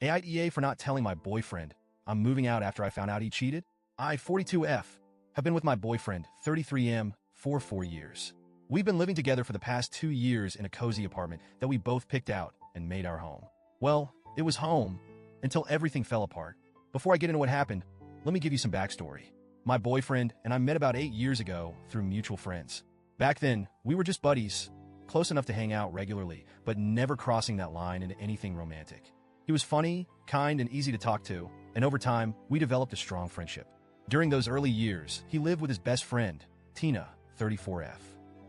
AITA for not telling my boyfriend I'm moving out after I found out he cheated. I, 42F, have been with my boyfriend, 33M, for 4 years. We've been living together for the past 2 years in a cozy apartment that we both picked out and made our home. Well, it was home until everything fell apart. Before I get into what happened, let me give you some backstory. My boyfriend and I met about 8 years ago through mutual friends. Back then, we were just buddies, close enough to hang out regularly, but never crossing that line into anything romantic. He was funny, kind, and easy to talk to, and over time, we developed a strong friendship. During those early years, he lived with his best friend, Tina, 34F.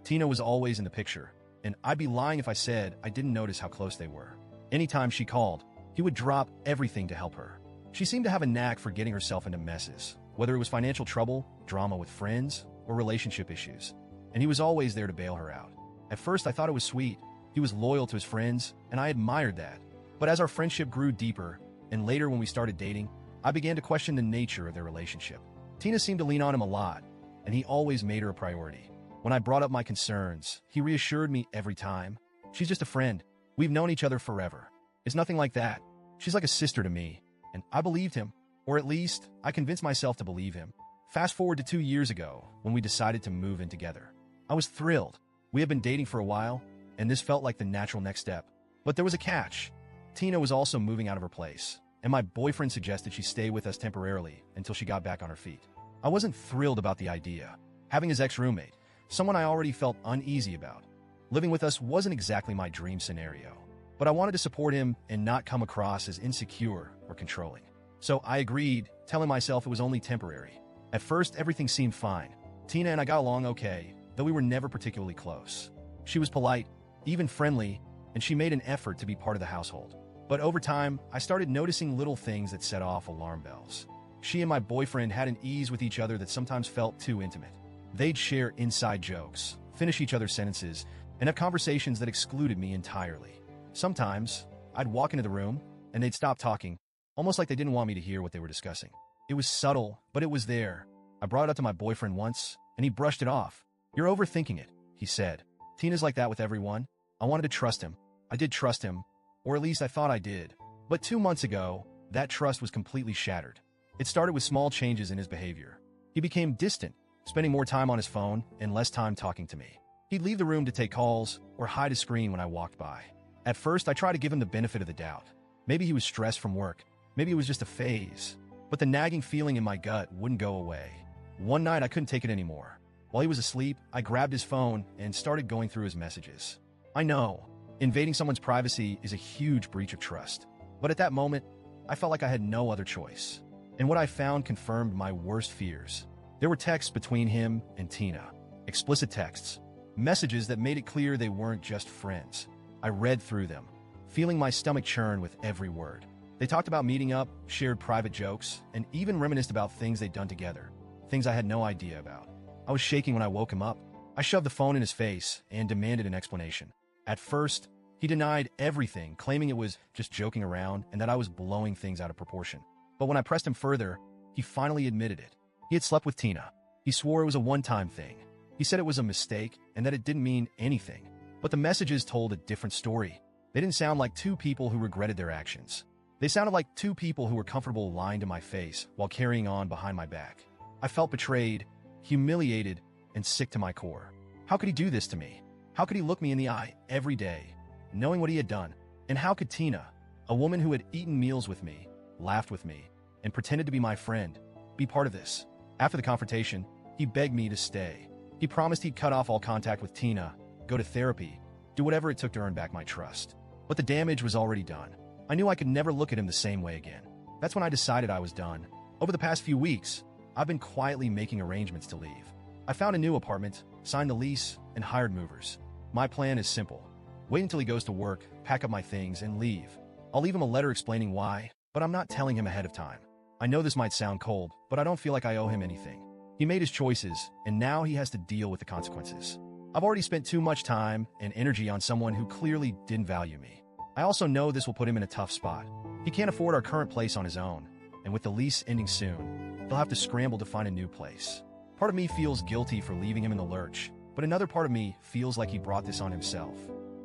Tina was always in the picture, and I'd be lying if I said I didn't notice how close they were. Anytime she called, he would drop everything to help her. She seemed to have a knack for getting herself into messes, whether it was financial trouble, drama with friends, or relationship issues, and he was always there to bail her out. At first, I thought it was sweet. He was loyal to his friends, and I admired that. But as our friendship grew deeper, and later when we started dating, I began to question the nature of their relationship. Tina seemed to lean on him a lot, and he always made her a priority. When I brought up my concerns, he reassured me every time. She's just a friend. We've known each other forever. It's nothing like that. She's like a sister to me, and I believed him, or at least I convinced myself to believe him. Fast forward to 2 years ago, when we decided to move in together. I was thrilled. We had been dating for a while, and this felt like the natural next step. But there was a catch. Tina was also moving out of her place, and my boyfriend suggested she stay with us temporarily until she got back on her feet. I wasn't thrilled about the idea. Having his ex-roommate, someone I already felt uneasy about, living with us wasn't exactly my dream scenario. But I wanted to support him and not come across as insecure or controlling. So I agreed, telling myself it was only temporary. At first, everything seemed fine. Tina and I got along okay, though we were never particularly close. She was polite, even friendly, and she made an effort to be part of the household. But over time, I started noticing little things that set off alarm bells. She and my boyfriend had an ease with each other that sometimes felt too intimate. They'd share inside jokes, finish each other's sentences, and have conversations that excluded me entirely. Sometimes, I'd walk into the room, and they'd stop talking, almost like they didn't want me to hear what they were discussing. It was subtle, but it was there. I brought it up to my boyfriend once, and he brushed it off. "You're overthinking it," he said. "Tina's like that with everyone." I wanted to trust him. I did trust him, or at least I thought I did. But 2 months ago, that trust was completely shattered. It started with small changes in his behavior. He became distant, spending more time on his phone and less time talking to me. He'd leave the room to take calls or hide his screen when I walked by. At first, I tried to give him the benefit of the doubt. Maybe he was stressed from work. Maybe it was just a phase. But the nagging feeling in my gut wouldn't go away. One night, I couldn't take it anymore. While he was asleep, I grabbed his phone and started going through his messages. I know, invading someone's privacy is a huge breach of trust. But at that moment, I felt like I had no other choice. And what I found confirmed my worst fears. There were texts between him and Tina. Explicit texts. Messages that made it clear they weren't just friends. I read through them, feeling my stomach churn with every word. They talked about meeting up, shared private jokes, and even reminisced about things they'd done together. Things I had no idea about. I was shaking when I woke him up. I shoved the phone in his face and demanded an explanation. At first, he denied everything, claiming it was just joking around and that I was blowing things out of proportion. But when I pressed him further, he finally admitted it. He had slept with Tina. He swore it was a one-time thing. He said it was a mistake and that it didn't mean anything. But the messages told a different story. They didn't sound like two people who regretted their actions. They sounded like two people who were comfortable lying to my face while carrying on behind my back. I felt betrayed, humiliated, and sick to my core. How could he do this to me? How could he look me in the eye every day, knowing what he had done? And how could Tina, a woman who had eaten meals with me, laughed with me, and pretended to be my friend, be part of this? After the confrontation, he begged me to stay. He promised he'd cut off all contact with Tina, go to therapy, do whatever it took to earn back my trust. But the damage was already done. I knew I could never look at him the same way again. That's when I decided I was done. Over the past few weeks, I've been quietly making arrangements to leave. I found a new apartment, signed the lease, and hired movers. My plan is simple. Wait until he goes to work, pack up my things, and leave. I'll leave him a letter explaining why, but I'm not telling him ahead of time. I know this might sound cold, but I don't feel like I owe him anything. He made his choices, and now he has to deal with the consequences. I've already spent too much time and energy on someone who clearly didn't value me. I also know this will put him in a tough spot. He can't afford our current place on his own, and with the lease ending soon, he'll have to scramble to find a new place. Part of me feels guilty for leaving him in the lurch, but another part of me feels like he brought this on himself.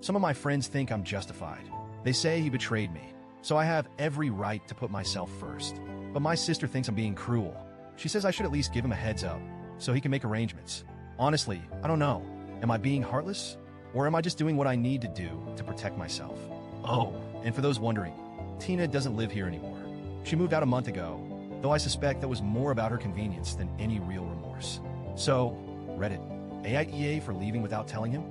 Some of my friends think I'm justified. They say he betrayed me, So I have every right to put myself first. But my sister thinks I'm being cruel. She says I should at least give him a heads up, so he can make arrangements. Honestly, I don't know. Am I being heartless? Or am I just doing what I need to do to protect myself? Oh, and for those wondering, Tina doesn't live here anymore. She moved out a month ago, though I suspect that was more about her convenience than any real remorse. So, Reddit, AITA for leaving without telling him?